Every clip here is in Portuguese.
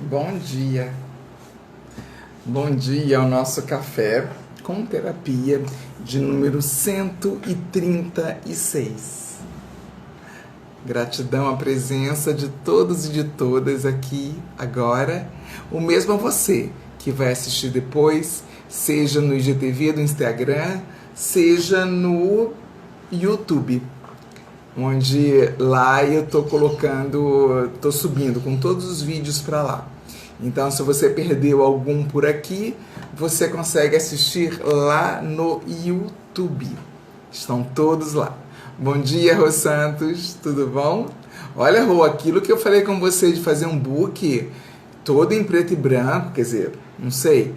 Bom dia. Bom dia ao nosso café com terapia de número 136. Gratidão à presença de todos e de todas aqui agora. O mesmo a você que vai assistir depois, seja no IGTV do Instagram, seja no YouTube, onde lá eu tô subindo com todos os vídeos para lá. Então, se você perdeu algum por aqui, você consegue assistir lá no YouTube. Estão todos lá. Bom dia, Rô Santos, tudo bom? Olha, Rô, aquilo que eu falei com você de fazer um book todo em preto e branco, quer dizer, não sei,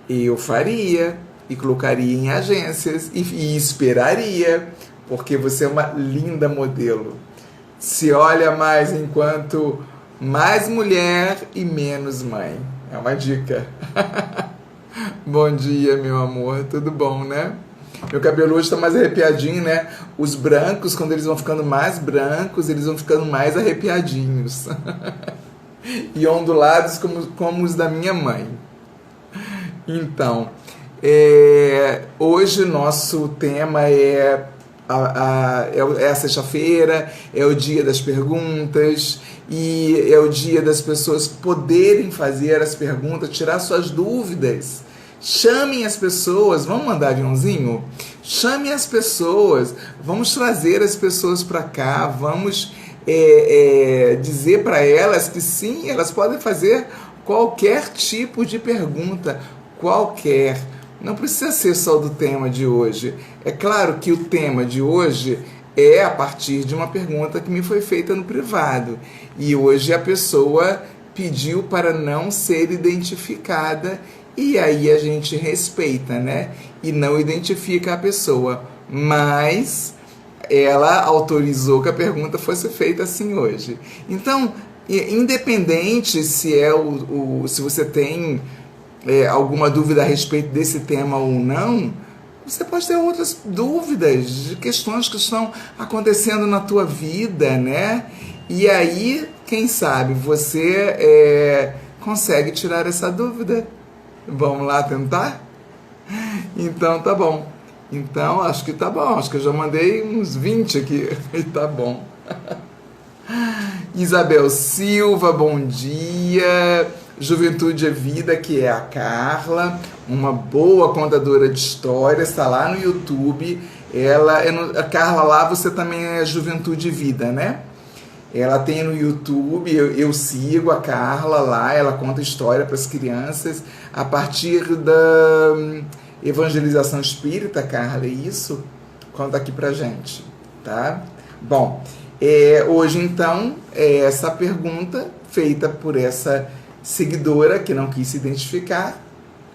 eu faria e colocaria em agências e esperaria, porque você é uma linda modelo. Se olha mais enquanto mais mulher e menos mãe. É uma dica. Bom dia, meu amor. Tudo bom, né? Meu cabelo hoje está mais arrepiadinho, né? Os brancos, quando eles vão ficando mais brancos, eles vão ficando mais arrepiadinhos. E ondulados como os da minha mãe. Então, hoje nosso tema é a sexta-feira, é o dia das perguntas e é o dia das pessoas poderem fazer as perguntas, tirar suas dúvidas. Chamem as pessoas, vamos mandar aviãozinho? Chamem as pessoas, vamos trazer as pessoas para cá, vamos dizer para elas que sim, elas podem fazer qualquer tipo de pergunta, qualquer. Não precisa ser só do tema de hoje. É claro que o tema de hoje é a partir de uma pergunta que me foi feita no privado. E hoje a pessoa pediu para não ser identificada e aí a gente respeita, né? E não identifica a pessoa. Mas ela autorizou que a pergunta fosse feita assim hoje. Então, independente se se você tem alguma dúvida a respeito desse tema ou não, você pode ter outras dúvidas de questões que estão acontecendo na tua vida, né? E aí, quem sabe, você consegue tirar essa dúvida. Vamos lá tentar? Então, tá bom. Então, acho que tá bom. Acho que eu já mandei uns 20 aqui. E tá bom. Isabel Silva, bom dia. Juventude é Vida, que é a Carla, uma boa contadora de histórias, está lá no YouTube. A Carla lá, você também é Juventude e Vida, né? Ela tem no YouTube, eu sigo a Carla lá, ela conta história para as crianças a partir da evangelização espírita, Carla, é isso? Conta aqui pra gente, tá? Bom, hoje então, essa pergunta feita por essa seguidora que não quis se identificar,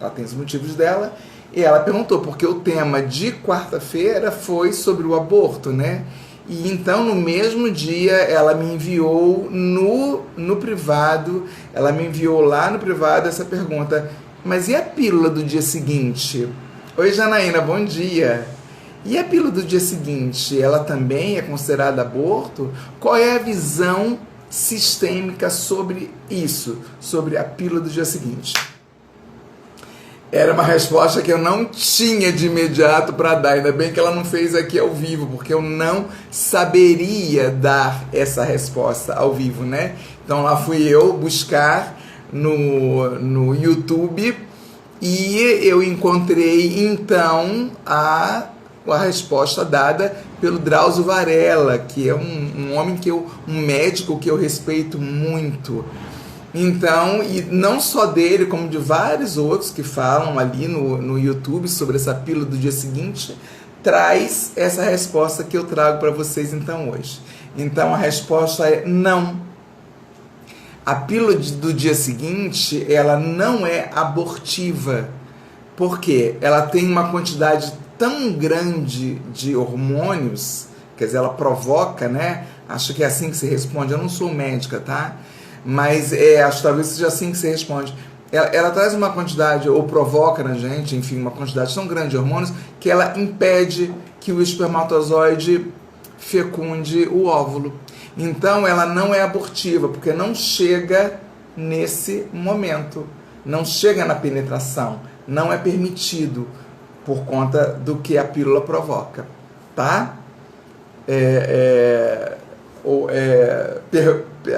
ela tem os motivos dela, e ela perguntou, porque o tema de quarta-feira foi sobre o aborto, né? E então no mesmo dia ela me enviou no privado, ela me enviou lá no privado essa pergunta, mas e a pílula do dia seguinte? Oi Janaína, bom dia! E a pílula do dia seguinte, ela também é considerada aborto? Qual é a visão sistêmica sobre isso, sobre a pílula do dia seguinte? Era uma resposta que eu não tinha de imediato para dar, ainda bem que ela não fez aqui ao vivo, porque eu não saberia dar essa resposta ao vivo, né? Então lá fui eu buscar no YouTube e eu encontrei então a resposta dada pelo Drauzio Varela, que é um homem um médico que eu respeito muito. Então, e não só dele, como de vários outros que falam ali no YouTube sobre essa pílula do dia seguinte, traz essa resposta que eu trago para vocês então hoje. Então a resposta é não. A pílula do dia seguinte, ela não é abortiva. Por quê? Ela tem uma quantidade tão grande de hormônios, quer dizer, ela provoca, né? Acho que é assim que se responde. Eu não sou médica, tá? Mas acho que talvez seja assim que se responde. Ela traz uma quantidade, ou provoca na gente, enfim, uma quantidade tão grande de hormônios, que ela impede que o espermatozoide fecunde o óvulo. Então ela não é abortiva, porque não chega nesse momento. Não chega na penetração, não é permitido por conta do que a pílula provoca, tá?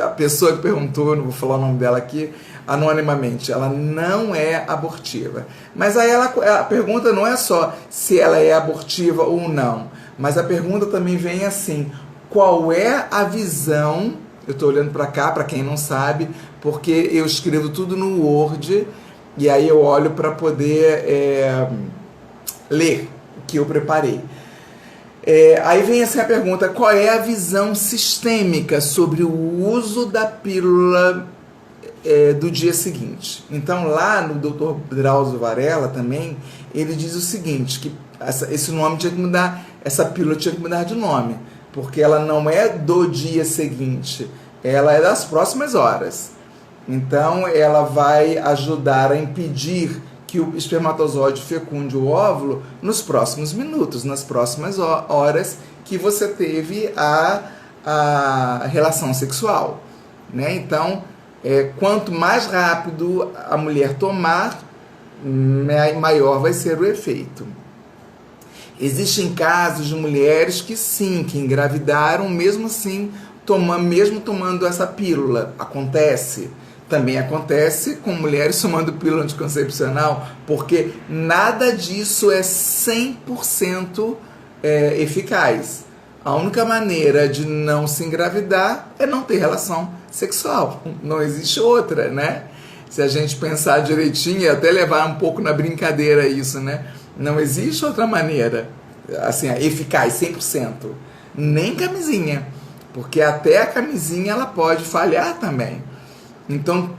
A pessoa que perguntou, não vou falar o nome dela aqui, anonimamente, ela não é abortiva. Mas aí a pergunta não é só se ela é abortiva ou não, mas a pergunta também vem assim: qual é a visão? Eu estou olhando para cá, para quem não sabe, porque eu escrevo tudo no Word e aí eu olho para poder ler o que eu preparei. Aí vem assim a pergunta: qual é a visão sistêmica sobre o uso da pílula do dia seguinte? Então lá no Dr. Drauzio Varela também, ele diz o seguinte, que esse nome tinha que mudar, essa pílula tinha que mudar de nome, porque ela não é do dia seguinte, ela é das próximas horas. Então ela vai ajudar a impedir que o espermatozoide fecunde o óvulo nos próximos minutos, nas próximas horas que você teve a relação sexual, né? Então, quanto mais rápido a mulher tomar, maior vai ser o efeito. Existem casos de mulheres que sim, que engravidaram, mesmo assim, mesmo tomando essa pílula. Acontece. Também acontece com mulheres tomando pílula anticoncepcional, porque nada disso é 100% eficaz. A única maneira de não se engravidar é não ter relação sexual. Não existe outra, né? Se a gente pensar direitinho e até levar um pouco na brincadeira isso, né? Não existe outra maneira, assim, eficaz, 100%. Nem camisinha, porque até a camisinha ela pode falhar também. Então,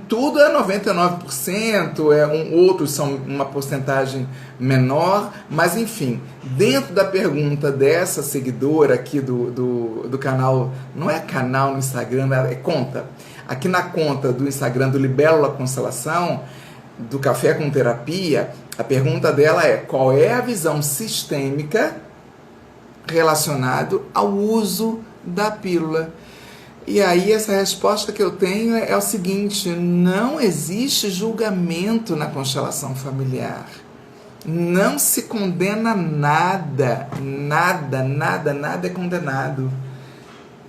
tudo é 99%, outros são uma porcentagem menor, mas enfim, dentro da pergunta dessa seguidora aqui do canal, não é canal no Instagram, é conta, aqui na conta do Instagram do Libélula Constelação, do Café com Terapia, a pergunta dela é: qual é a visão sistêmica relacionada ao uso da pílula? E aí essa resposta que eu tenho é o seguinte: não existe julgamento na constelação familiar. Não se condena nada, nada é condenado.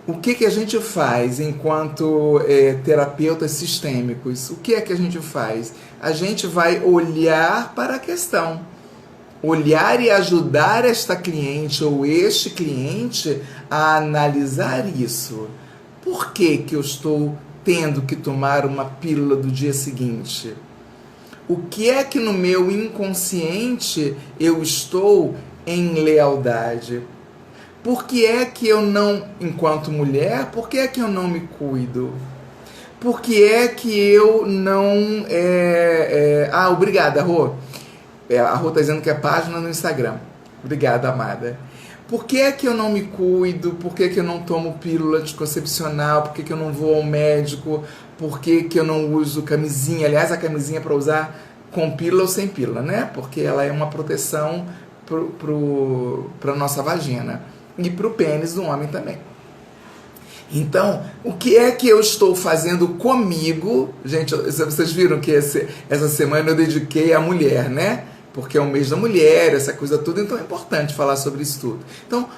O que a gente faz enquanto terapeutas sistêmicos? O que é que a gente faz? A gente vai olhar para a questão. Olhar e ajudar esta cliente ou este cliente a analisar isso. Por que eu estou tendo que tomar uma pílula do dia seguinte? O que é que no meu inconsciente eu estou em lealdade? Por que é que eu não, enquanto mulher, por que é que eu não me cuido? Por que é que eu não... obrigada, Rô. A Rô está dizendo que é página no Instagram. Obrigada, amada. Por que é que eu não me cuido? Por que é que eu não tomo pílula anticoncepcional? Por que é que eu não vou ao médico? Por que é que eu não uso camisinha? Aliás, a camisinha é para usar com pílula ou sem pílula, né? Porque ela é uma proteção para a nossa vagina e para o pênis do homem também. Então, o que é que eu estou fazendo comigo? Gente, vocês viram que essa semana eu dediquei à mulher, né? Porque é o mês da mulher, essa coisa toda, então é importante falar sobre isso tudo. Então,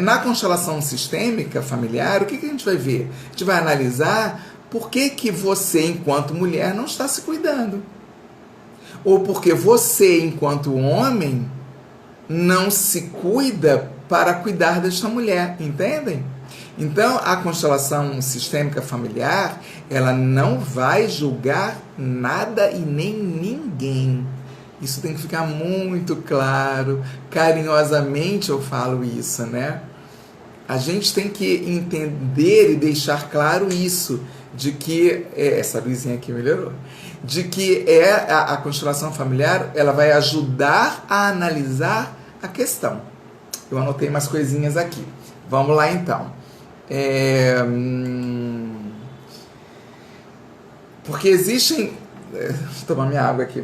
na constelação sistêmica familiar, o que a gente vai ver? A gente vai analisar por que você, enquanto mulher, não está se cuidando. Ou porque você, enquanto homem, não se cuida para cuidar desta mulher, entendem? Então, a constelação sistêmica familiar, ela não vai julgar nada e nem ninguém. Isso tem que ficar muito claro, carinhosamente eu falo isso, né? A gente tem que entender e deixar claro isso, de que, essa luzinha aqui melhorou, de que a constelação familiar, ela vai ajudar a analisar a questão. Eu anotei umas coisinhas aqui. Vamos lá então. Porque existem... Deixa eu tomar minha água aqui.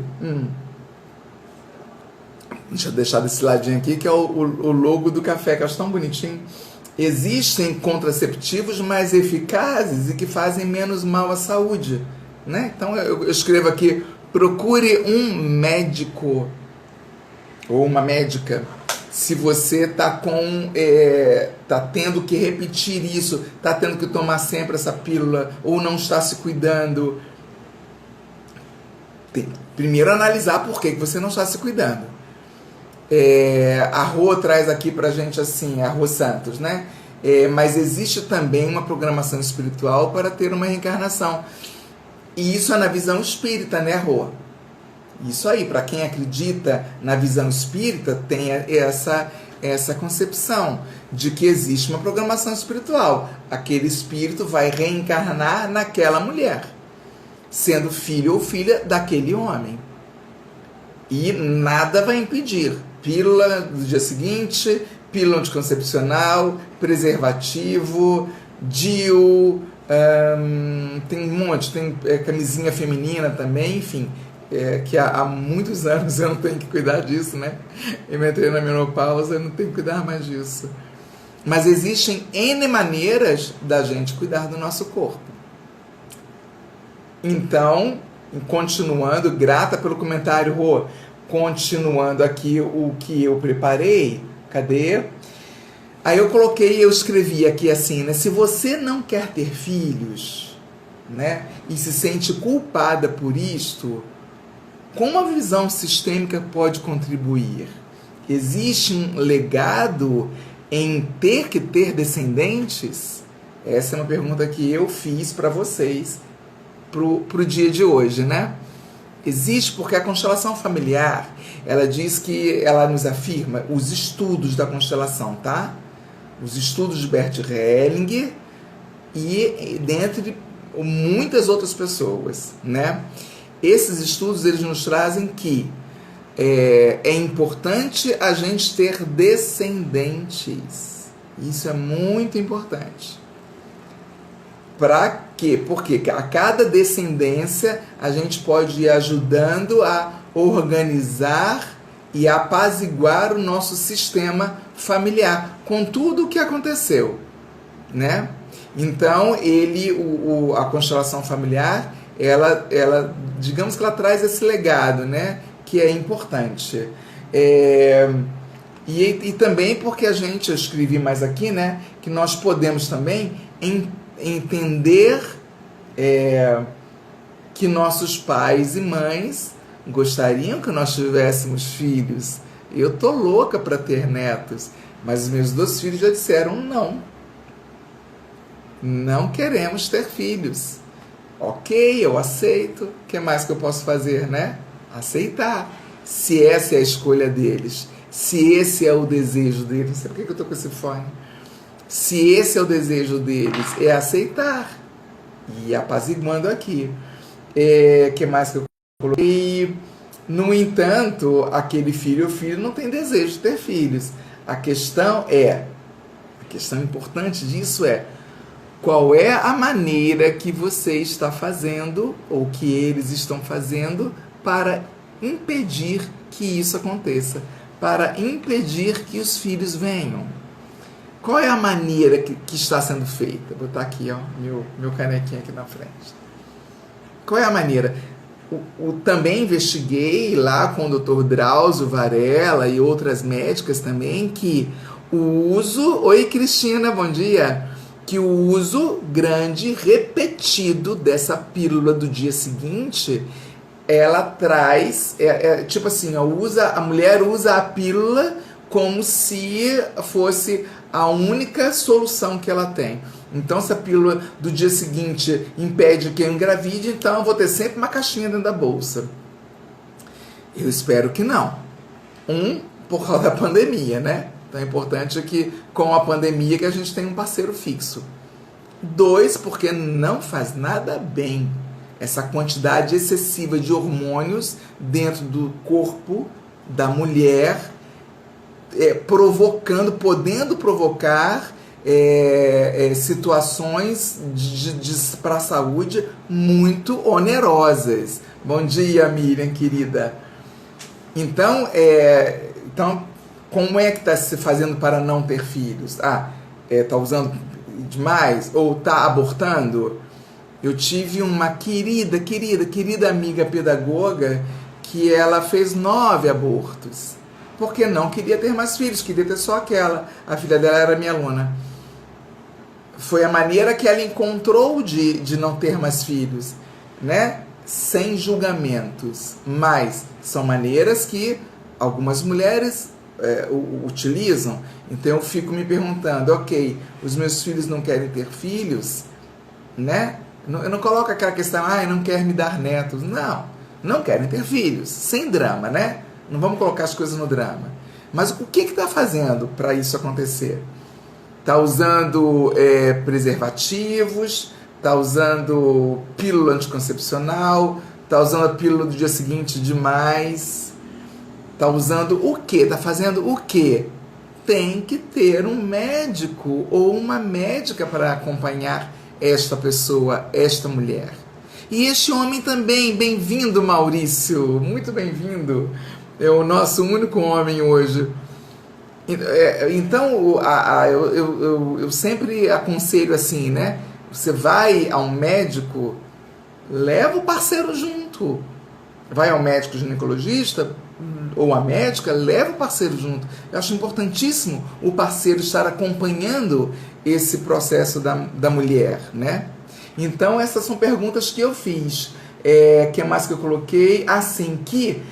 Deixa eu deixar desse ladinho aqui, que é o logo do café, que eu acho tão bonitinho. existem contraceptivos mais eficazes e que fazem menos mal à saúde, né? Então eu escrevo aqui: procure um médico ou uma médica se você está tá tendo que repetir isso, está tendo que tomar sempre essa pílula ou não está se cuidando. Primeiro analisar por que você não está se cuidando. A Rô traz aqui pra gente assim, a Rô Santos, né? Mas existe também uma programação espiritual para ter uma reencarnação. E isso é na visão espírita, né, Rô? Isso aí, para quem acredita na visão espírita, tem essa concepção de que existe uma programação espiritual. Aquele espírito vai reencarnar naquela mulher, sendo filho ou filha daquele homem. E nada vai impedir. Pílula do dia seguinte, pílula anticoncepcional, preservativo, DIU, tem um monte, tem camisinha feminina também, enfim, que há muitos anos eu não tenho que cuidar disso, né? Eu me entrei na menopausa, eu não tenho que cuidar mais disso. Mas existem N maneiras da gente cuidar do nosso corpo. Então, continuando, grata pelo comentário, Rô. Continuando aqui o que eu preparei, cadê? Aí eu escrevi aqui assim, né? Se você não quer ter filhos, né? E se sente culpada por isto, como a visão sistêmica pode contribuir? Existe um legado em ter que ter descendentes? Essa é uma pergunta que eu fiz para vocês pro dia de hoje, né? Existe porque a constelação familiar, ela diz que, ela nos afirma, os estudos da constelação, tá? Os estudos de Bert Hellinger e dentre muitas outras pessoas, né? Esses estudos, eles nos trazem que é importante a gente ter descendentes. Isso é muito importante. Para quê? Porque a cada descendência a gente pode ir ajudando a organizar e apaziguar o nosso sistema familiar com tudo o que aconteceu, né? Então, a constelação familiar, ela, digamos que ela traz esse legado, né? Que é importante. E também porque eu escrevi mais aqui, né? Que nós podemos também entender que nossos pais e mães gostariam que nós tivéssemos filhos. Eu tô louca para ter netos, mas os meus 2 filhos já disseram não. Não queremos ter filhos. Ok, eu aceito. O que mais que eu posso fazer, né? Aceitar. Se essa é a escolha deles, se esse é o desejo deles, não sei por que eu tô com esse fone. Se esse é o desejo deles, é aceitar. E apaziguando aqui. Que mais que eu coloquei? No entanto, aquele filho ou filho não tem desejo de ter filhos. A questão importante disso é: qual é a maneira que você está fazendo, ou que eles estão fazendo, para impedir que isso aconteça, para impedir que os filhos venham? Qual é a maneira que está sendo feita? Vou botar aqui, ó, meu canequinho aqui na frente. Qual é a maneira? Também investiguei lá com o Dr. Drauzio Varela e outras médicas também que o uso... Oi, Cristina, bom dia! Que o uso grande, repetido dessa pílula do dia seguinte, ela traz... tipo assim, a mulher usa a pílula como se fosse a única solução que ela tem. Então, se a pílula do dia seguinte impede que eu engravide, então eu vou ter sempre uma caixinha dentro da bolsa. Eu espero que não. Por causa da pandemia, né? Então é importante que com a pandemia que a gente tenha um parceiro fixo. 2, porque não faz nada bem essa quantidade excessiva de hormônios dentro do corpo da mulher, podendo provocar situações para a saúde muito onerosas. Bom dia, Miriam, querida. Então, como é que está se fazendo para não ter filhos? tá usando demais ou tá abortando. Eu tive uma querida amiga pedagoga que ela fez 9 abortos, porque não queria ter mais filhos, queria ter só aquela. A filha dela era minha aluna. Foi a maneira que ela encontrou de não ter mais filhos, né? Sem julgamentos. Mas são maneiras que algumas mulheres utilizam. Então eu fico me perguntando, ok, os meus filhos não querem ter filhos, né? Eu não coloco aquela questão, não quer me dar netos. Não querem ter filhos. Sem drama, né? Não vamos colocar as coisas no drama. Mas o que está fazendo para isso acontecer? Está usando preservativos, está usando pílula anticoncepcional, está usando a pílula do dia seguinte demais, está usando o quê? Está fazendo o quê? Tem que ter um médico ou uma médica para acompanhar esta pessoa, esta mulher. E este homem também, bem-vindo, Maurício, muito bem-vindo, é o nosso único homem hoje. Então, eu sempre aconselho assim, né? Você vai a um médico, leva o parceiro junto. Vai ao médico ginecologista ou a médica, leva o parceiro junto. Eu acho importantíssimo o parceiro estar acompanhando esse processo da mulher, né? Então, essas são perguntas que eu fiz. Que mais que eu coloquei? Assim, que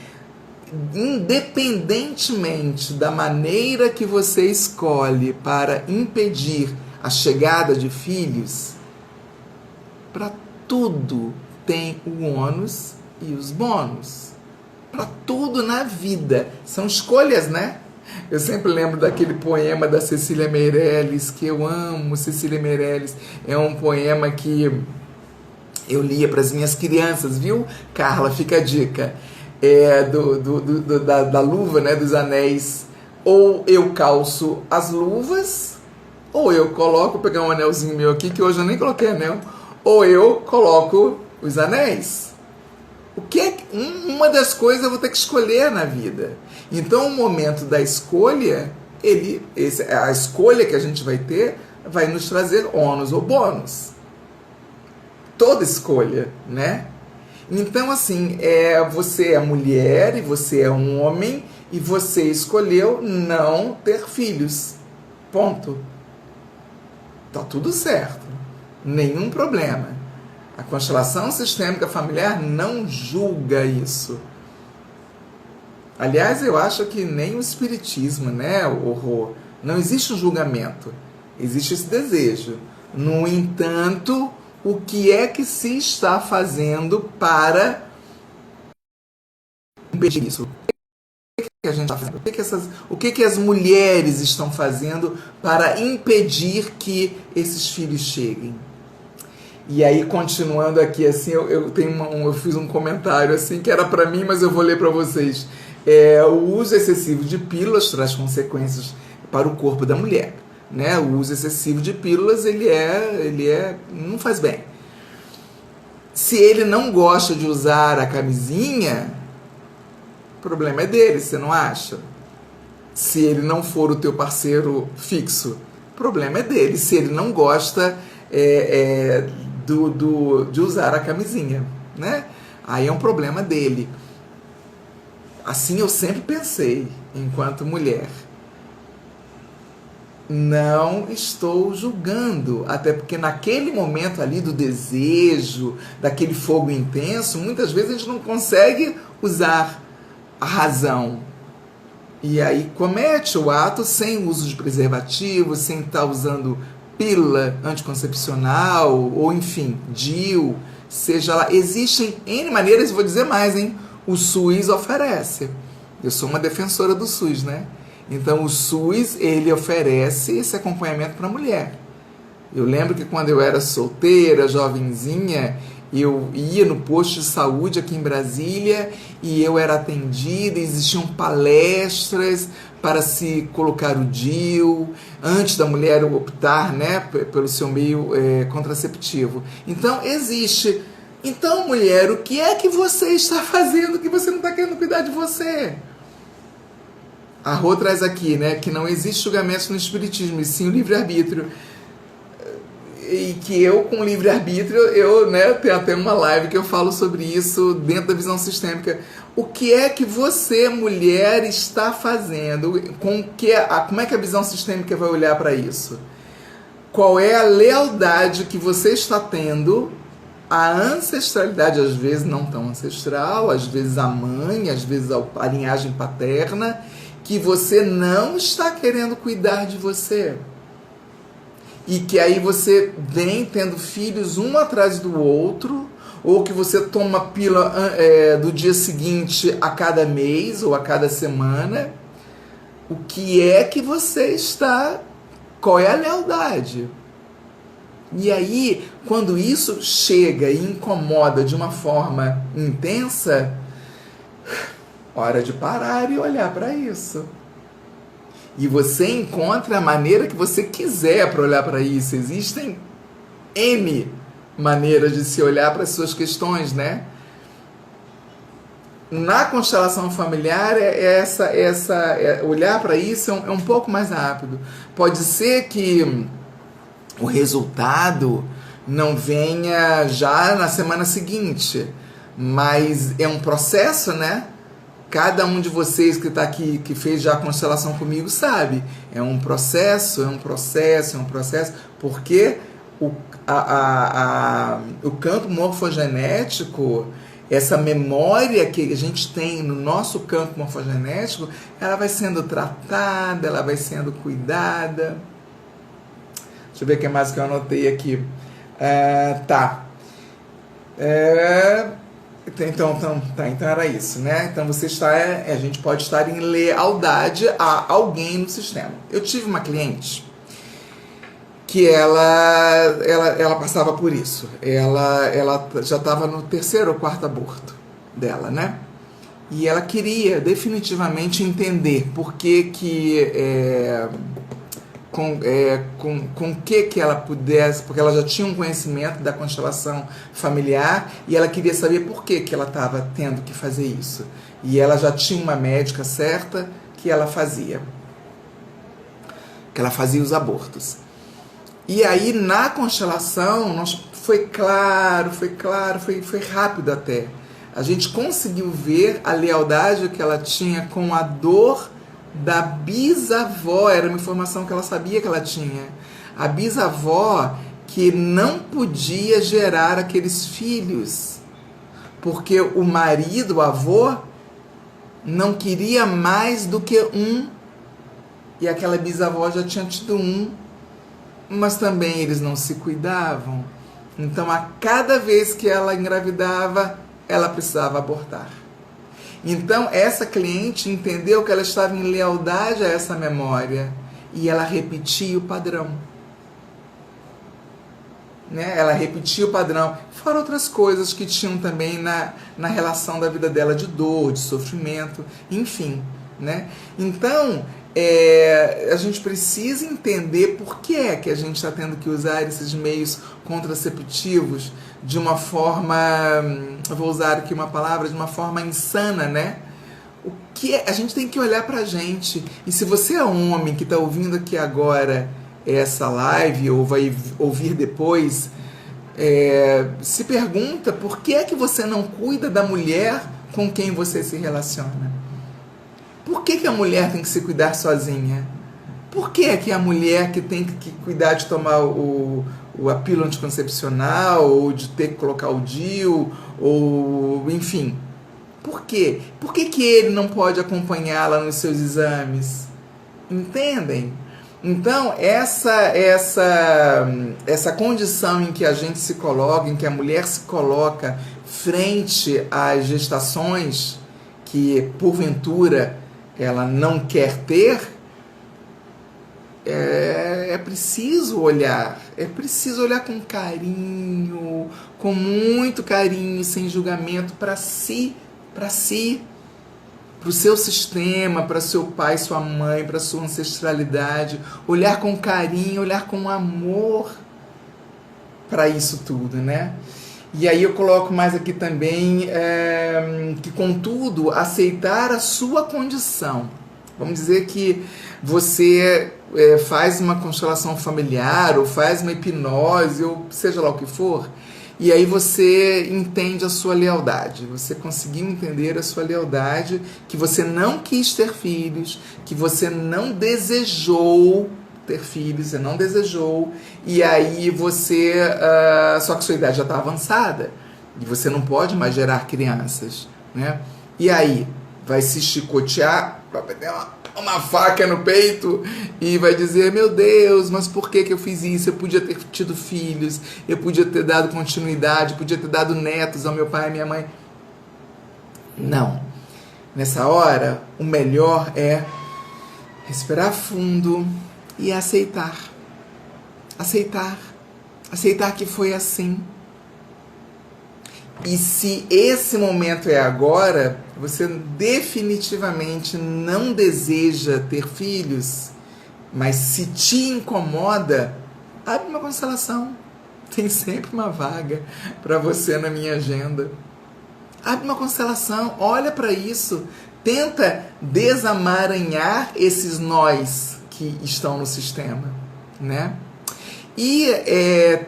independentemente da maneira que você escolhe para impedir a chegada de filhos, para tudo tem o ônus e os bônus. Para tudo na vida. São escolhas, né? Eu sempre lembro daquele poema da Cecília Meirelles, que eu amo. Cecília Meirelles é um poema que eu lia para as minhas crianças, viu? Carla, fica a dica. Da luva, né, dos anéis. Ou eu calço as luvas, ou eu coloco, vou pegar um anelzinho meu aqui, que hoje eu nem coloquei anel, ou eu coloco os anéis. Uma das coisas eu vou ter que escolher na vida. Então o momento da escolha, a escolha que a gente vai ter, vai nos trazer ônus ou bônus. Toda escolha, né? Então, assim, você é mulher e você é um homem e você escolheu não ter filhos. Ponto. Tá tudo certo. Nenhum problema. A constelação sistêmica familiar não julga isso. Aliás, eu acho que nem o espiritismo, né, não existe um julgamento. Existe esse desejo. No entanto, o que é que se está fazendo para impedir isso? O que a gente está fazendo? O que as mulheres estão fazendo para impedir que esses filhos cheguem? E aí, continuando aqui, assim, eu fiz um comentário assim que era para mim, mas eu vou ler para vocês. O uso excessivo de pílulas traz consequências para o corpo da mulher. Né? O uso excessivo de pílulas, ele não faz bem. Se ele não gosta de usar a camisinha, o problema é dele, você não acha? Se ele não for o teu parceiro fixo, o problema é dele. Se ele não gosta de usar a camisinha, né? Aí é um problema dele. Assim eu sempre pensei, enquanto mulher. Não estou julgando, até porque naquele momento ali do desejo, daquele fogo intenso, muitas vezes a gente não consegue usar a razão. E aí comete o ato sem uso de preservativo, sem estar usando pílula anticoncepcional, ou enfim, DIU, seja lá. Existem N maneiras, vou dizer mais, hein? O SUS oferece. Eu sou uma defensora do SUS, né? Então o SUS, ele oferece esse acompanhamento para a mulher. Eu lembro que quando eu era solteira, jovenzinha, eu ia no posto de saúde aqui em Brasília e eu era atendida, existiam palestras para se colocar o DIU, antes da mulher optar, né, pelo seu meio contraceptivo. Então existe. Então, mulher, o que é que você está fazendo que você não está querendo cuidar de você? A Rô traz aqui, né, que não existe julgamento no espiritismo, e sim o livre-arbítrio. E que eu, com livre-arbítrio, eu, né, tenho até uma live que eu falo sobre isso dentro da visão sistêmica. O que é que você, mulher, está fazendo? Como é que a visão sistêmica vai olhar para isso? Qual é a lealdade que você está tendo à ancestralidade, às vezes não tão ancestral, às vezes à mãe, às vezes à linhagem paterna, que você não está querendo cuidar de você? E que aí você vem tendo filhos um atrás do outro, ou que você toma pílula do dia seguinte a cada mês ou a cada semana. O que é que você está... Qual é a lealdade? E aí, quando isso chega e incomoda de uma forma intensa, hora de parar e olhar para isso. E você encontra a maneira que você quiser para olhar para isso. Existem N maneiras de se olhar para as suas questões, né? Na constelação familiar, olhar para isso é um pouco mais rápido. Pode ser que o resultado não venha já na semana seguinte, mas é um processo, né? Cada um de vocês que está aqui, que fez já a constelação comigo, sabe. É um processo, porque o campo morfogenético, essa memória que a gente tem no nosso campo morfogenético, ela vai sendo tratada, ela vai sendo cuidada. Deixa eu ver o que mais que eu anotei aqui. Então era isso, né? Então a gente pode estar em lealdade a alguém no sistema. Eu tive uma cliente que ela passava por isso. Ela já estava no 3º ou 4º aborto dela, né? E ela queria definitivamente entender por que com que ela pudesse, porque ela já tinha um conhecimento da constelação familiar e ela queria saber por que ela estava tendo que fazer isso. E ela já tinha uma médica certa que ela fazia os abortos. E aí na constelação foi rápido até. A gente conseguiu ver a lealdade que ela tinha com a dor da bisavó. Era uma informação que ela sabia que ela tinha. A bisavó que não podia gerar aqueles filhos, porque o marido, o avô, não queria mais do que um, e aquela bisavó já tinha tido um, mas também eles não se cuidavam. Então, a cada vez que ela engravidava, ela precisava abortar. Então, essa cliente entendeu que ela estava em lealdade a essa memória e ela repetia o padrão. Né? Ela repetia o padrão, fora outras coisas que tinham também na relação da vida dela de dor, de sofrimento, enfim. Né? Então, a gente precisa entender por que é que a gente está tendo que usar esses meios contraceptivos de uma forma, eu vou usar aqui uma palavra, de uma forma insana, né? A gente tem que olhar pra gente. E se você é um homem que está ouvindo aqui agora essa live, ou vai ouvir depois, se pergunta por que é que você não cuida da mulher com quem você se relaciona. Por que a mulher tem que se cuidar sozinha? Por que é que a mulher que tem que cuidar de tomar a pílula anticoncepcional, ou de ter que colocar o DIU, ou enfim? Por quê? Por que ele não pode acompanhá-la nos seus exames? Entendem? Então, essa condição em que a gente se coloca, em que a mulher se coloca frente às gestações que, porventura, ela não quer ter, é preciso olhar com carinho, com muito carinho, sem julgamento, para si, para o seu sistema, para seu pai, sua mãe, para sua ancestralidade, olhar com carinho, olhar com amor para isso tudo, né? E aí eu coloco mais aqui também que, contudo, aceitar a sua condição. Vamos dizer que você faz uma constelação familiar, ou faz uma hipnose, ou seja lá o que for, e aí você entende a sua lealdade. Você conseguiu entender a sua lealdade, que você não quis ter filhos, que você não desejou ter filhos, você não desejou, e aí você... só que sua idade já está avançada, e você não pode mais gerar crianças, né? E aí, vai se chicotear, vai ter uma faca no peito e vai dizer, meu Deus, mas por que eu fiz isso? Eu podia ter tido filhos, eu podia ter dado continuidade, podia ter dado netos ao meu pai e minha mãe. Não. Nessa hora, o melhor é respirar fundo e aceitar. Aceitar. Aceitar que foi assim. E se esse momento é agora, você definitivamente não deseja ter filhos, mas se te incomoda, abre uma constelação. Tem sempre uma vaga para você na minha agenda. Abre uma constelação, olha para isso, tenta desamaranhar esses nós que estão no sistema, né? E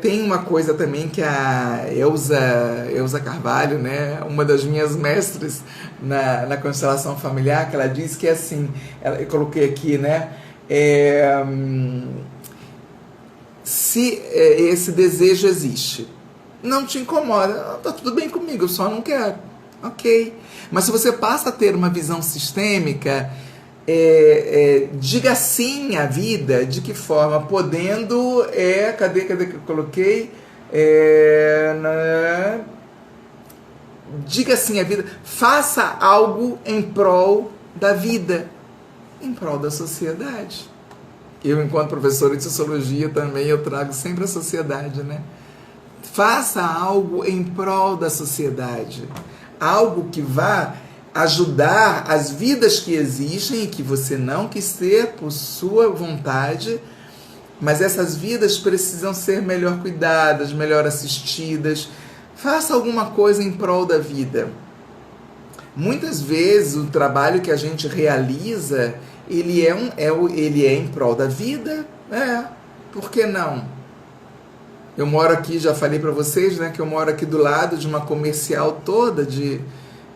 tem uma coisa também que a Elza Carvalho, né, uma das minhas mestres na constelação familiar, que ela diz que é assim, eu coloquei aqui, né, se esse desejo existe, não te incomoda, tá tudo bem comigo, eu só não quero, ok. Mas se você passa a ter uma visão sistêmica, diga sim à vida. De que forma? Podendo, cadê que eu coloquei? Diga sim à vida, faça algo em prol da vida, em prol da sociedade. Eu, enquanto professora de sociologia também, eu trago sempre a sociedade, né? Faça algo em prol da sociedade, algo que vá ajudar as vidas que existem e que você não quis ter por sua vontade, mas essas vidas precisam ser melhor cuidadas, melhor assistidas. Faça alguma coisa em prol da vida. Muitas vezes o trabalho que a gente realiza, ele é em prol da vida, por que não? Eu moro aqui, já falei para vocês, né, que eu moro aqui do lado de uma comercial toda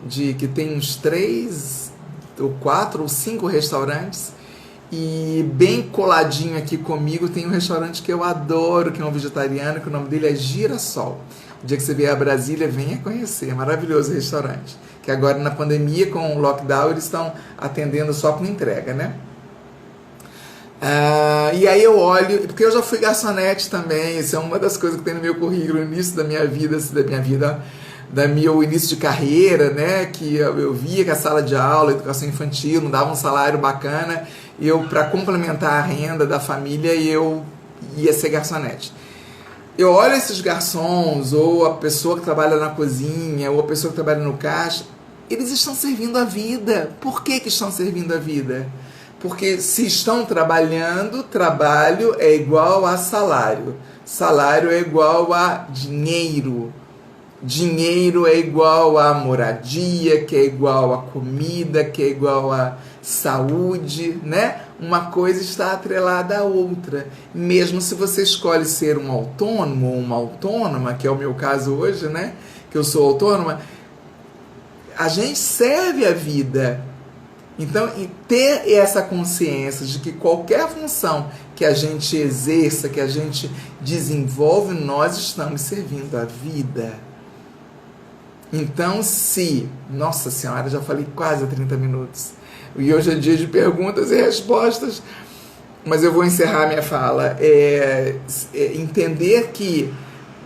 que tem uns 3, ou 4, ou 5 restaurantes, e bem coladinho aqui comigo tem um restaurante que eu adoro, que é um vegetariano, que o nome dele é Girassol. O dia que você vier a Brasília, venha conhecer, é maravilhoso o restaurante, que agora na pandemia, com o lockdown, eles estão atendendo só com entrega, né? E aí eu olho, porque eu já fui garçonete também, isso é uma das coisas que tem no meu currículo, no início da minha vida, da meu início de carreira, né, que eu via que a sala de aula, educação infantil, não dava um salário bacana, e eu, para complementar a renda da família, eu ia ser garçonete. Eu olho esses garçons, ou a pessoa que trabalha na cozinha, ou a pessoa que trabalha no caixa, eles estão servindo a vida. Por que estão servindo a vida? Porque se estão trabalhando, trabalho é igual a salário. Salário é igual a dinheiro. Dinheiro é igual a moradia, que é igual a comida, que é igual a saúde, né? Uma coisa está atrelada à outra. Mesmo se você escolhe ser um autônomo ou uma autônoma, que é o meu caso hoje, né? Que eu sou autônoma, a gente serve a vida. Então, ter essa consciência de que qualquer função que a gente exerça, que a gente desenvolve, nós estamos servindo a vida. Então, nossa senhora, já falei quase 30 minutos, e hoje é dia de perguntas e respostas, mas eu vou encerrar minha fala, entender que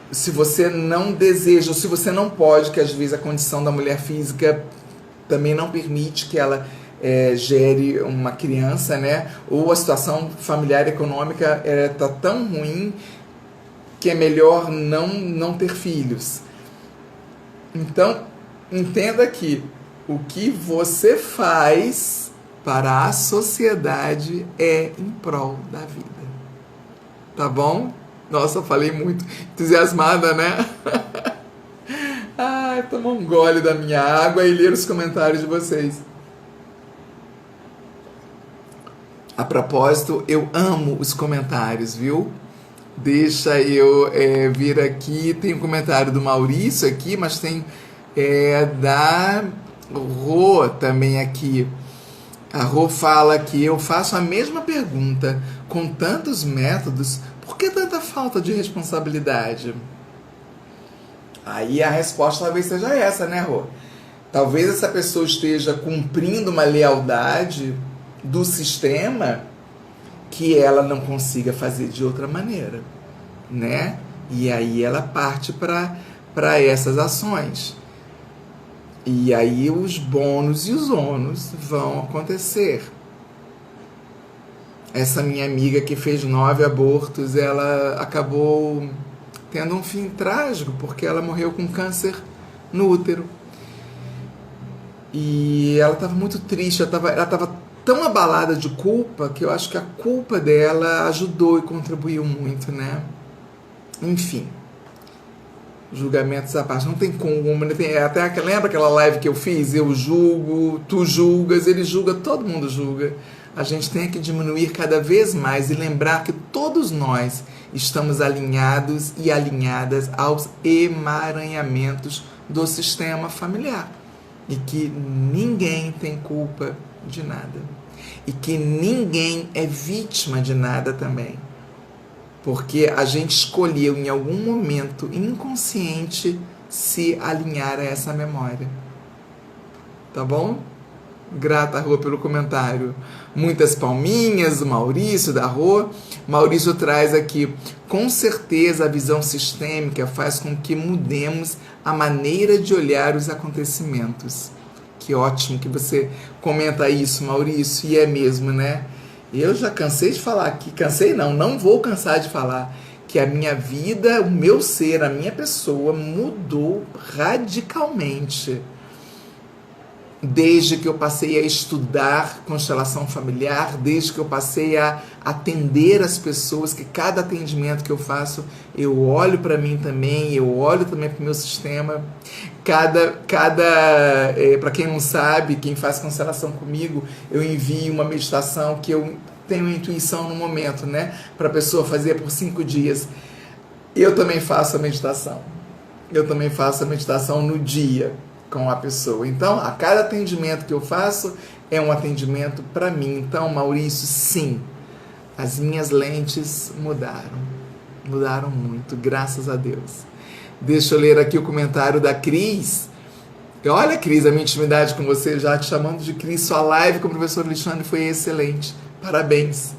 se você não deseja, ou se você não pode, que às vezes a condição da mulher física também não permite que ela gere uma criança, né? Ou a situação familiar e econômica está tão ruim que é melhor não ter filhos. Então, entenda que o que você faz para a sociedade é em prol da vida. Tá bom? Nossa, falei muito entusiasmada, né? Tomar um gole da minha água e ler os comentários de vocês. A propósito, eu amo os comentários, viu? Deixa eu vir aqui. Tem um comentário do Maurício aqui, mas tem da Rô também aqui. A Rô fala que eu faço a mesma pergunta. Com tantos métodos, por que tanta falta de responsabilidade? Aí a resposta talvez seja essa, né, Rô? Talvez essa pessoa esteja cumprindo uma lealdade do sistema que ela não consiga fazer de outra maneira, né? E aí ela parte para essas ações. E aí os bônus e os ônus vão acontecer. Essa minha amiga que fez 9 abortos, ela acabou tendo um fim trágico, porque ela morreu com câncer no útero. E ela estava muito triste, ela estava tão abalada de culpa, que eu acho que a culpa dela ajudou e contribuiu muito, né? Enfim, julgamentos à parte, não tem como, até lembra aquela live que eu fiz? Eu julgo, tu julgas, ele julga, todo mundo julga. A gente tem que diminuir cada vez mais e lembrar que todos nós estamos alinhados e alinhadas aos emaranhamentos do sistema familiar. E que ninguém tem culpa de nada. E que ninguém é vítima de nada também. Porque a gente escolheu em algum momento inconsciente se alinhar a essa memória. Tá bom? Grata, Rô, pelo comentário. Muitas palminhas, o Maurício da Rô. Maurício traz aqui: com certeza a visão sistêmica faz com que mudemos a maneira de olhar os acontecimentos. Que ótimo que você comenta isso, Maurício, e é mesmo, né? Eu já cansei de falar aqui, não vou cansar de falar, que a minha vida, o meu ser, a minha pessoa mudou radicalmente. Desde que eu passei a estudar constelação familiar, desde que eu passei a atender as pessoas, que cada atendimento que eu faço, eu olho para mim também, eu olho também para o meu sistema. Para quem não sabe, quem faz constelação comigo, eu envio uma meditação que eu tenho intuição no momento, né? Para a pessoa fazer por 5 dias. Eu também faço a meditação. No dia com a pessoa. Então, a cada atendimento que eu faço é um atendimento para mim. Então, Maurício, sim, as minhas lentes mudaram muito, graças a Deus. Deixa eu ler aqui o comentário da Cris. Olha, Cris, a minha intimidade com você, já te chamando de Cris, sua live com o professor Alexandre foi excelente, parabéns.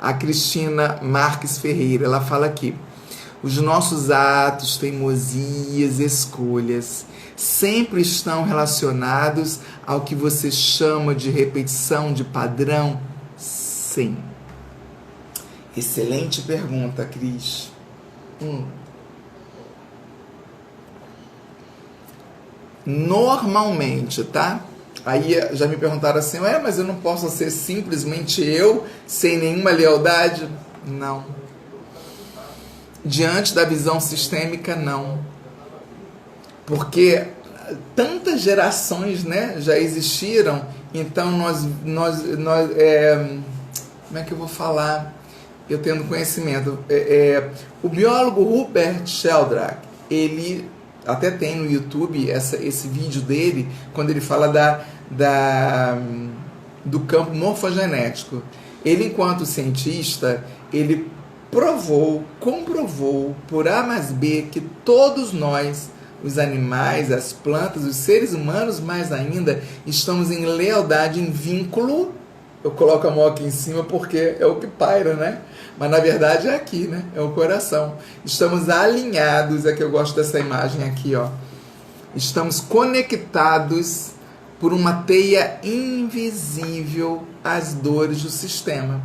A Cristina Marques Ferreira, ela fala aqui: os nossos atos, teimosias, escolhas sempre estão relacionados ao que você chama de repetição de padrão? Sim. Excelente pergunta, Cris. Normalmente, tá? Aí já me perguntaram assim: mas eu não posso ser simplesmente eu, sem nenhuma lealdade? Não. Diante da visão sistêmica, não. Porque tantas gerações, né, já existiram, então como é que eu vou falar? Eu tendo conhecimento. O biólogo Rupert Sheldrake, ele até tem no YouTube esse vídeo dele, quando ele fala do campo morfogenético. Ele, enquanto cientista, ele comprovou por A mais B que todos nós, os animais, as plantas, os seres humanos mais ainda, estamos em lealdade, em vínculo. Eu coloco a mão aqui em cima porque é o que paira, né? Mas na verdade é aqui, né? É o coração. Estamos alinhados, é que eu gosto dessa imagem aqui, ó. Estamos conectados por uma teia invisível às dores do sistema.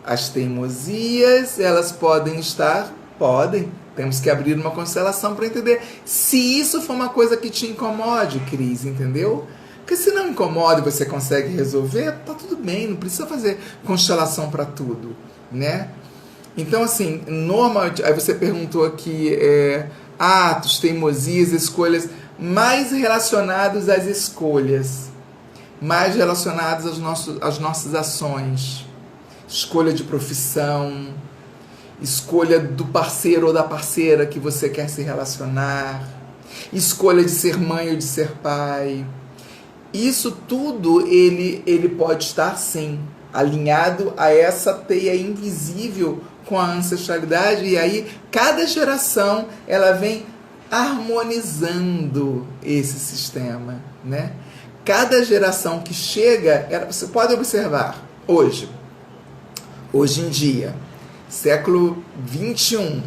As teimosias, elas podem estar? Podem. Temos que abrir uma constelação para entender se isso for uma coisa que te incomode, Cris, entendeu? Porque se não incomoda e você consegue resolver, tá tudo bem, não precisa fazer constelação para tudo, né? Então, assim, normalmente, aí você perguntou aqui, atos, teimosias, escolhas, mais relacionados às escolhas, mais relacionados às nossas ações, escolha de profissão, escolha do parceiro ou da parceira que você quer se relacionar, escolha de ser mãe ou de ser pai. Isso tudo ele pode estar, sim, alinhado a essa teia invisível com a ancestralidade, e aí cada geração ela vem harmonizando esse sistema, né? Cada geração que chega, você pode observar, hoje em dia, século 21,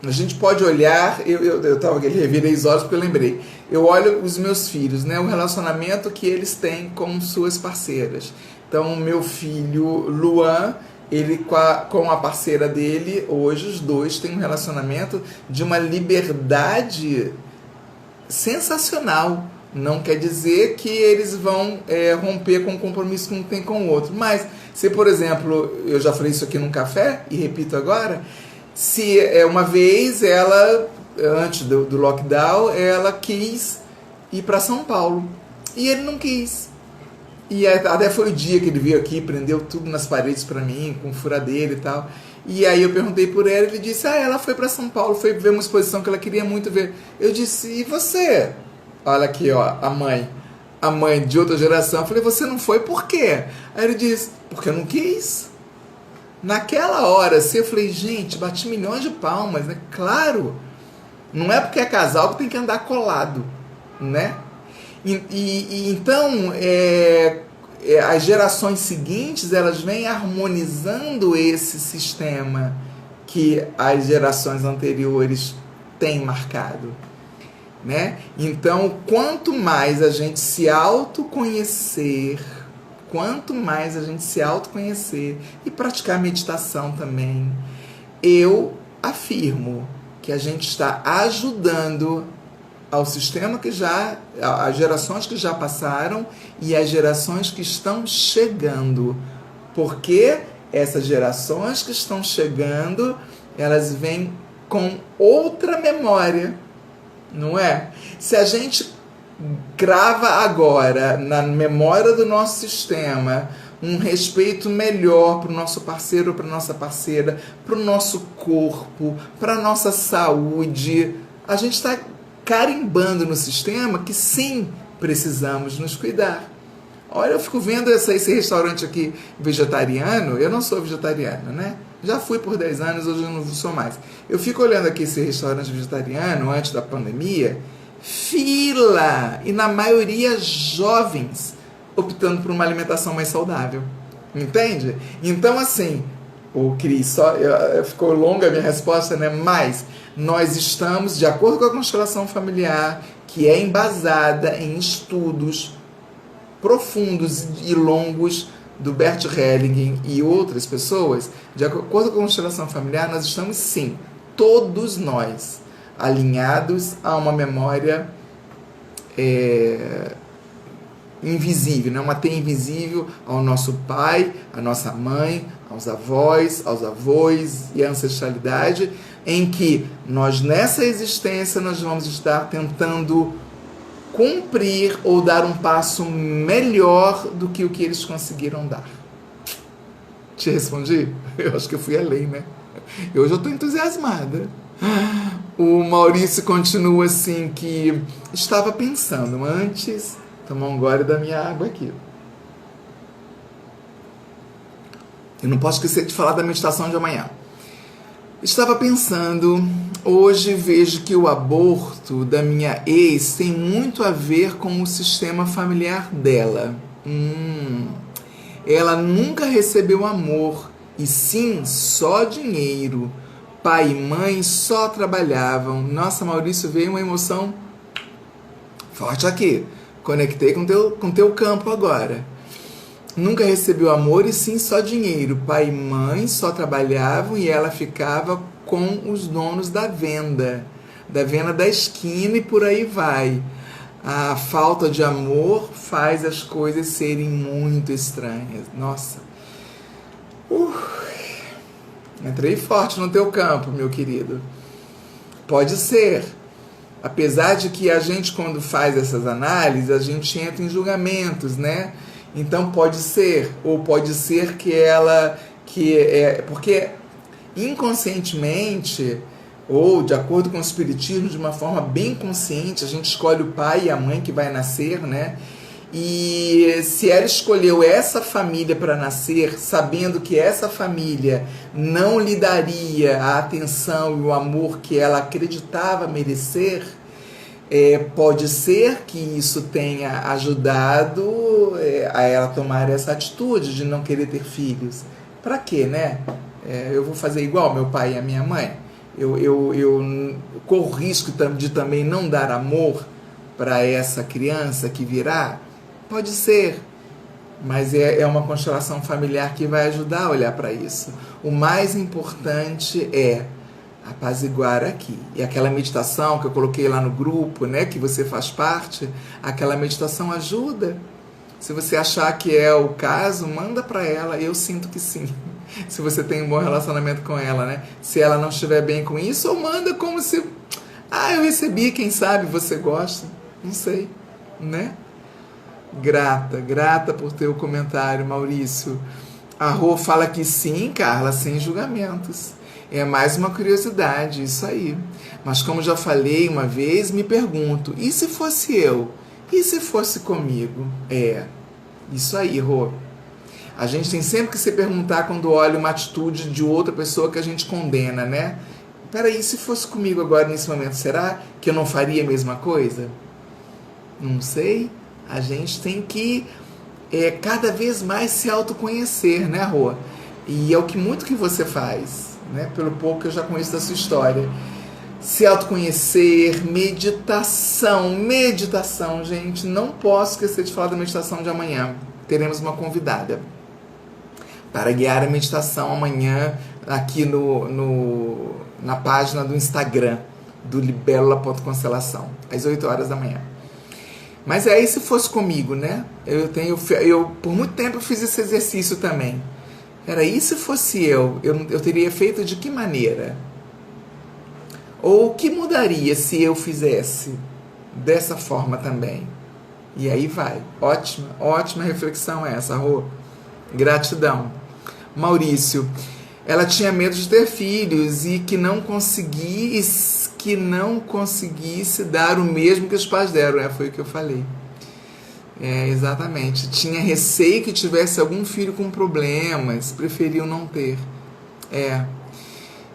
a gente pode olhar, eu tava aqui, revirei os olhos porque eu lembrei, eu olho os meus filhos, né, o relacionamento que eles têm com suas parceiras. Então, meu filho Luan, ele com a parceira dele, hoje os dois têm um relacionamento de uma liberdade sensacional. Não quer dizer que eles vão romper com o compromisso que um tem com o outro. Mas, se por exemplo, eu já falei isso aqui num café, e repito agora, se uma vez ela, antes do lockdown, ela quis ir para São Paulo. E ele não quis. E até foi o dia que ele veio aqui, prendeu tudo nas paredes para mim, com furadeira e tal. E aí eu perguntei por ela, ele disse, ela foi para São Paulo, foi ver uma exposição que ela queria muito ver. Eu disse, e você? Olha aqui, ó, a mãe de outra geração. Eu falei, você não foi por quê? Aí ele disse, porque eu não quis. Naquela hora, assim, eu falei, gente, bati milhões de palmas, né? Claro, não é porque é casal que tem que andar colado, né? Então, as gerações seguintes, elas vêm harmonizando esse sistema que as gerações anteriores têm marcado, né? Então, quanto mais a gente se autoconhecer, e praticar meditação também, eu afirmo que a gente está ajudando ao sistema as gerações que já passaram e as gerações que estão chegando. Porque essas gerações que estão chegando, elas vêm com outra memória, não é? Se a gente grava agora na memória do nosso sistema um respeito melhor para o nosso parceiro ou para a nossa parceira, para o nosso corpo, para a nossa saúde, a gente está carimbando no sistema que sim, precisamos nos cuidar. Olha, eu fico vendo esse restaurante aqui vegetariano, eu não sou vegetariano, né? Já fui por 10 anos, hoje eu não sou mais. Eu fico olhando aqui esse restaurante vegetariano, antes da pandemia, fila, e na maioria jovens, optando por uma alimentação mais saudável. Entende? Então, assim, o Cris, ficou longa a minha resposta, né? Mas nós estamos, de acordo com a constelação familiar, que é embasada em estudos profundos e longos do Bert Hellinger e outras pessoas, de acordo com a constelação familiar, nós estamos sim, todos nós, alinhados a uma memória invisível, né? Uma teia invisível ao nosso pai, à nossa mãe, aos avós, aos avós e à ancestralidade, em que nós nessa existência nós vamos estar tentando cumprir ou dar um passo melhor do que o que eles conseguiram dar. Te respondi? Eu acho que eu fui além, né? Hoje eu estou entusiasmada. O Maurício continua assim, que estava pensando antes, tomar um gole da minha água aqui. Eu não posso esquecer de falar da meditação de amanhã. Estava pensando, hoje vejo que o aborto da minha ex tem muito a ver com o sistema familiar dela. Ela nunca recebeu amor, e sim só dinheiro. Pai e mãe só trabalhavam. Nossa, Maurício, veio uma emoção forte aqui. Conectei com teu campo agora. Nunca recebeu amor e sim só dinheiro. Pai e mãe só trabalhavam e ela ficava com os donos da venda da esquina, e por aí vai. A falta de amor faz as coisas serem muito estranhas. Nossa. Entrei forte no teu campo, meu querido. Pode ser. Apesar de que a gente, quando faz essas análises, a gente entra em julgamentos, né? Então pode ser, ou pode ser que ela, porque inconscientemente, ou de acordo com o espiritismo, de uma forma bem consciente, a gente escolhe o pai e a mãe que vai nascer, né? E se ela escolheu essa família para nascer, sabendo que essa família não lhe daria a atenção e o amor que ela acreditava merecer, pode ser que isso tenha ajudado a ela tomar essa atitude de não querer ter filhos. Para quê, né? Eu vou fazer igual meu pai e a minha mãe? Eu corro risco de também não dar amor para essa criança que virá? Pode ser, mas é uma constelação familiar que vai ajudar a olhar para isso. O mais importante é apaziguar aqui. E aquela meditação que eu coloquei lá no grupo, né, que você faz parte, aquela meditação ajuda. Se você achar que é o caso, manda para ela. Eu sinto que sim. Se você tem um bom relacionamento com ela, né? Se ela não estiver bem com isso, ou manda como se... eu recebi, quem sabe você gosta. Não sei, né? Grata por teu comentário, Maurício. A Rô fala que sim, Carla, sem julgamentos. É mais uma curiosidade, isso aí. Mas como já falei uma vez, me pergunto, e se fosse eu? E se fosse comigo? Isso aí, Rô. A gente tem sempre que se perguntar quando olha uma atitude de outra pessoa que a gente condena, né? Peraí, se fosse comigo agora nesse momento, será que eu não faria a mesma coisa? Não sei. A gente tem que cada vez mais se autoconhecer, né, Rô? E é o que muito que você faz, né? Pelo pouco que eu já conheço da sua história. Se autoconhecer, meditação, gente. Não posso esquecer de falar da meditação de amanhã. Teremos uma convidada para guiar a meditação amanhã aqui na página do Instagram do libélula.constelação, às 8 horas da manhã. Mas aí se fosse comigo, né? Eu por muito tempo eu fiz esse exercício também. E se fosse eu teria feito de que maneira? Ou o que mudaria se eu fizesse dessa forma também? E aí vai. Ótima reflexão essa, Rô. Gratidão. Maurício, ela tinha medo de ter filhos e que não conseguisse dar o mesmo que os pais deram, foi o que eu falei. Exatamente. Tinha receio que tivesse algum filho com problemas, preferiu não ter.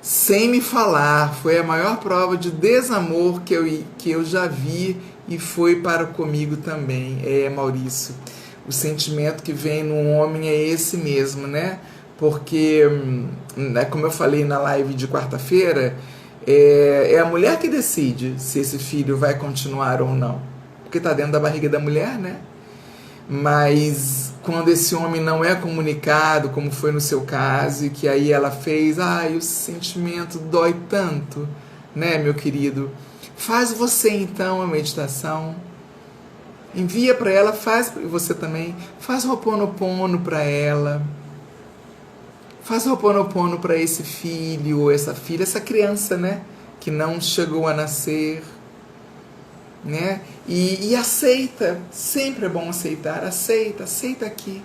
Sem me falar, foi a maior prova de desamor que eu já vi e foi para comigo também. Maurício, o sentimento que vem no homem é esse mesmo, né? Porque, como eu falei na live de quarta-feira, é a mulher que decide se esse filho vai continuar ou não. Porque está dentro da barriga da mulher, né? Mas quando esse homem não é comunicado, como foi no seu caso, e que aí ela fez, o sentimento dói tanto, né, meu querido? Faz você então a meditação, envia para ela, faz você também, faz o Ho'oponopono para ela, faz o Ho'oponopono para esse filho ou essa filha, essa criança, né, que não chegou a nascer, né? E aceita, sempre é bom aceitar, aceita aqui,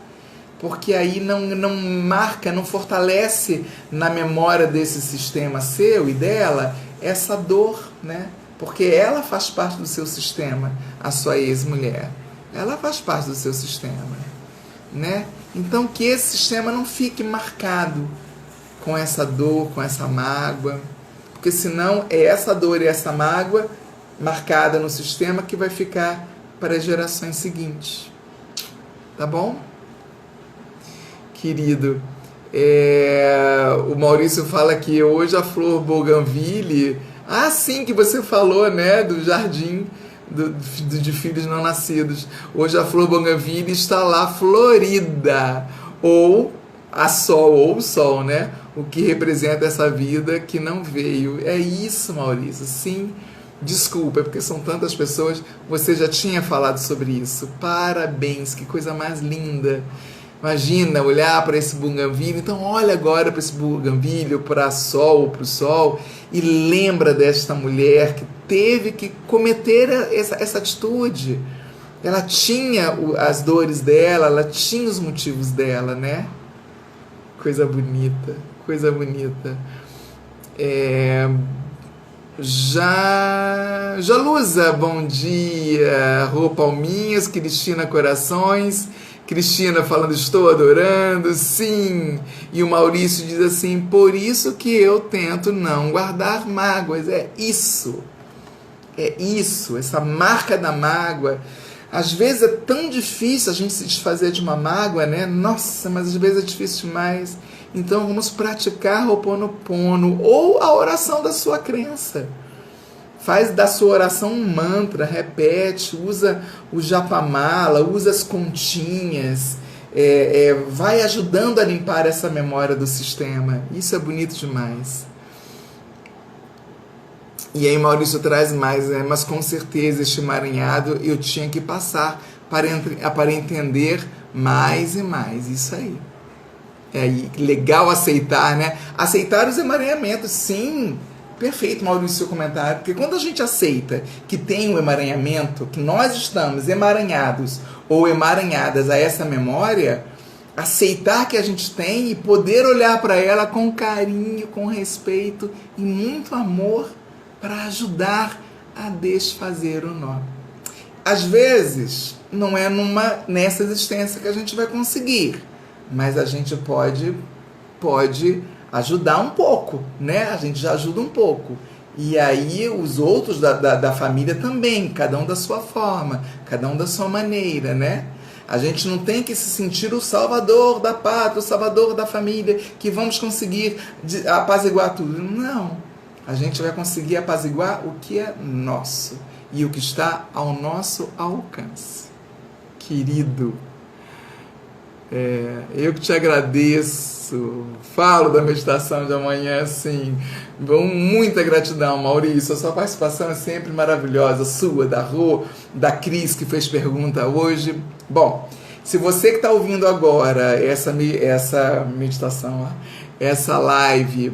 porque aí não marca, não fortalece na memória desse sistema seu e dela essa dor, né? Porque ela faz parte do seu sistema, a sua ex-mulher, ela faz parte do seu sistema, né? Então que esse sistema não fique marcado com essa dor, com essa mágoa, porque senão é essa dor e essa mágoa marcada no sistema que vai ficar para as gerações seguintes. Tá bom? Querido, o Maurício fala que hoje a flor bougainville, sim, que você falou, né, do jardim de filhos não nascidos. Hoje a flor bougainville está lá florida, ou o sol, né? O que representa essa vida que não veio. É isso, Maurício, sim. Desculpa, porque são tantas pessoas. Você já tinha falado sobre isso. Parabéns, que coisa mais linda. Imagina olhar para esse bougainville. Então olha agora para esse bougainville, para o sol, e lembra desta mulher que teve que cometer essa atitude. ela tinha as dores dela, ela tinha os motivos dela, né? Coisa bonita, coisa bonita. Jalusa, bom dia. Rô Palminhas, Cristina Corações. Cristina falando, estou adorando, sim. E o Maurício diz assim, por isso que eu tento não guardar mágoas. É isso, essa marca da mágoa. Às vezes é tão difícil a gente se desfazer de uma mágoa, né? Nossa, mas às vezes é difícil demais. Então vamos praticar Ho'oponopono ou a oração da sua crença. Faz da sua oração um mantra, repete, usa o japamala, usa as continhas, vai ajudando a limpar essa memória do sistema. Isso é bonito demais. E aí Maurício traz mais, mas com certeza este emaranhado eu tinha que passar para entender mais e mais. Isso aí. Legal aceitar, né? Aceitar os emaranhamentos, sim. Perfeito, Maurício, seu comentário. Porque quando a gente aceita que tem um emaranhamento, que nós estamos emaranhados ou emaranhadas a essa memória, aceitar que a gente tem e poder olhar para ela com carinho, com respeito e muito amor para ajudar a desfazer o nó. Às vezes, não é nessa existência que a gente vai conseguir, mas a gente pode ajudar um pouco, né? A gente já ajuda um pouco. E aí os outros da família também, cada um da sua forma, cada um da sua maneira, né? A gente não tem que se sentir o salvador da pátria, o salvador da família, que vamos conseguir apaziguar tudo. Não. A gente vai conseguir apaziguar o que é nosso e o que está ao nosso alcance. Querido, eu que te agradeço, falo da meditação de amanhã, assim, com muita gratidão, Maurício, a sua participação é sempre maravilhosa, sua, da Rô, da Cris, que fez pergunta hoje. Bom, se você que está ouvindo agora essa meditação, essa live,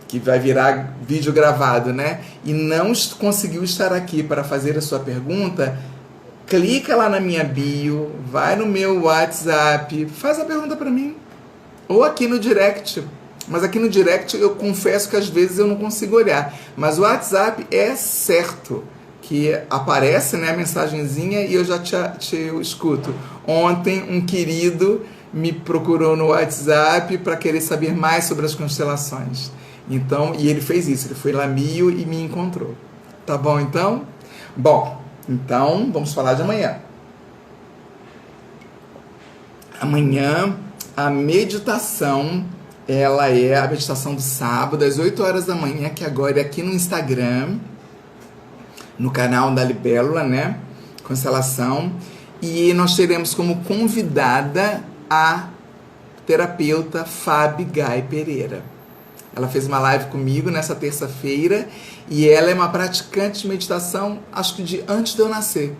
que vai virar vídeo gravado, né, e não conseguiu estar aqui para fazer a sua pergunta, clica lá na minha bio, vai no meu WhatsApp, faz a pergunta para mim. Ou aqui no direct. Mas aqui no direct eu confesso que às vezes eu não consigo olhar. Mas o WhatsApp é certo que aparece, né, a mensagenzinha e eu já te escuto. Ontem um querido me procurou no WhatsApp para querer saber mais sobre as constelações. Então, e ele fez isso, ele foi lá e me encontrou. Tá bom então? Bom, então, vamos falar de amanhã. Amanhã, a meditação, ela é a meditação do sábado, às 8 horas da manhã, que agora é aqui no Instagram, no canal da Libélula, né? Constelação. E nós teremos como convidada a terapeuta Fabi Gai Pereira. Ela fez uma live comigo nessa terça-feira e ela é uma praticante de meditação, acho que de antes de eu nascer.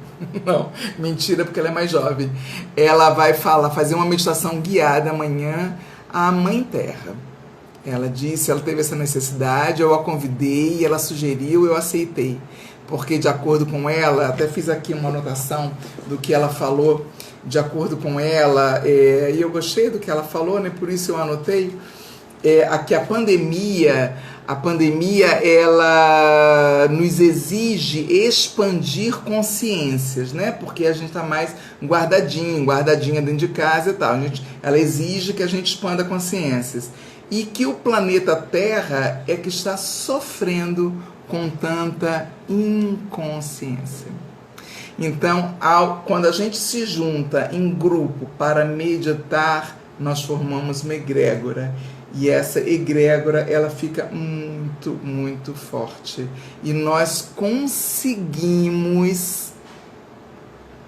Não, mentira, porque ela é mais jovem. Ela vai fazer uma meditação guiada amanhã à Mãe Terra. Ela disse, ela teve essa necessidade, eu a convidei, ela sugeriu, eu aceitei. Porque de acordo com ela, até fiz aqui uma anotação do que ela falou, de acordo com ela, e eu gostei do que ela falou, né? Por isso eu anotei. Que a pandemia ela nos exige expandir consciências, né? Porque a gente está mais guardadinha dentro de casa e tal. Ela exige que a gente expanda consciências. E que o planeta Terra é que está sofrendo com tanta inconsciência. Então, quando a gente se junta em grupo para meditar, nós formamos uma egrégora. E essa egrégora, ela fica muito, muito forte. E nós conseguimos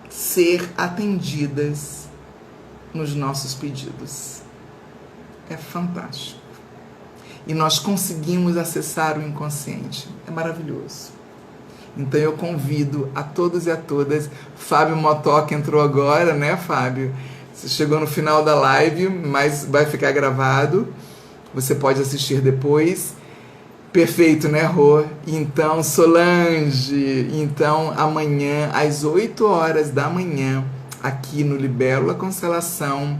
ser atendidas nos nossos pedidos. É fantástico. E nós conseguimos acessar o inconsciente. É maravilhoso. Então eu convido a todos e a todas. Fábio Motoca entrou agora, né, Fábio? Você chegou no final da live, mas vai ficar gravado. Você pode assistir depois. Perfeito, né, Rô? Então, Solange, então amanhã às 8 horas da manhã, aqui no Libélula Constelação,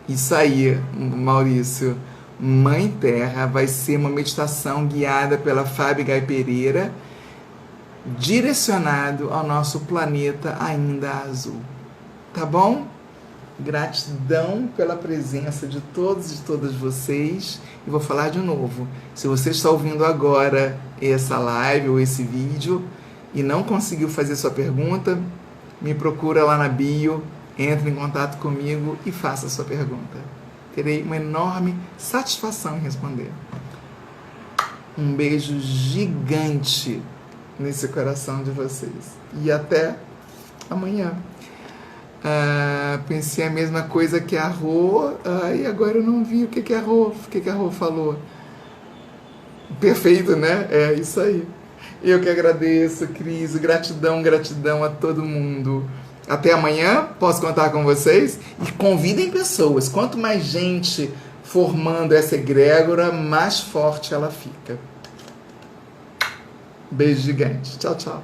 isso aí, Maurício, Mãe Terra, vai ser uma meditação guiada pela Fábio Gai Pereira, direcionado ao nosso planeta ainda azul. Tá bom? Gratidão pela presença de todos e de todas vocês. E vou falar de novo. Se você está ouvindo agora essa live ou esse vídeo e não conseguiu fazer sua pergunta, me procura lá na bio, entre em contato comigo e faça a sua pergunta. Terei uma enorme satisfação em responder. Um beijo gigante nesse coração de vocês. E até amanhã. Pensei a mesma coisa que a Rô, e agora eu não vi o que a Rô falou. Perfeito, né? É isso aí. Eu que agradeço, Cris, gratidão a todo mundo. Até amanhã, posso contar com vocês? E convidem pessoas, quanto mais gente formando essa egrégora, mais forte ela fica. Beijo gigante, tchau, tchau.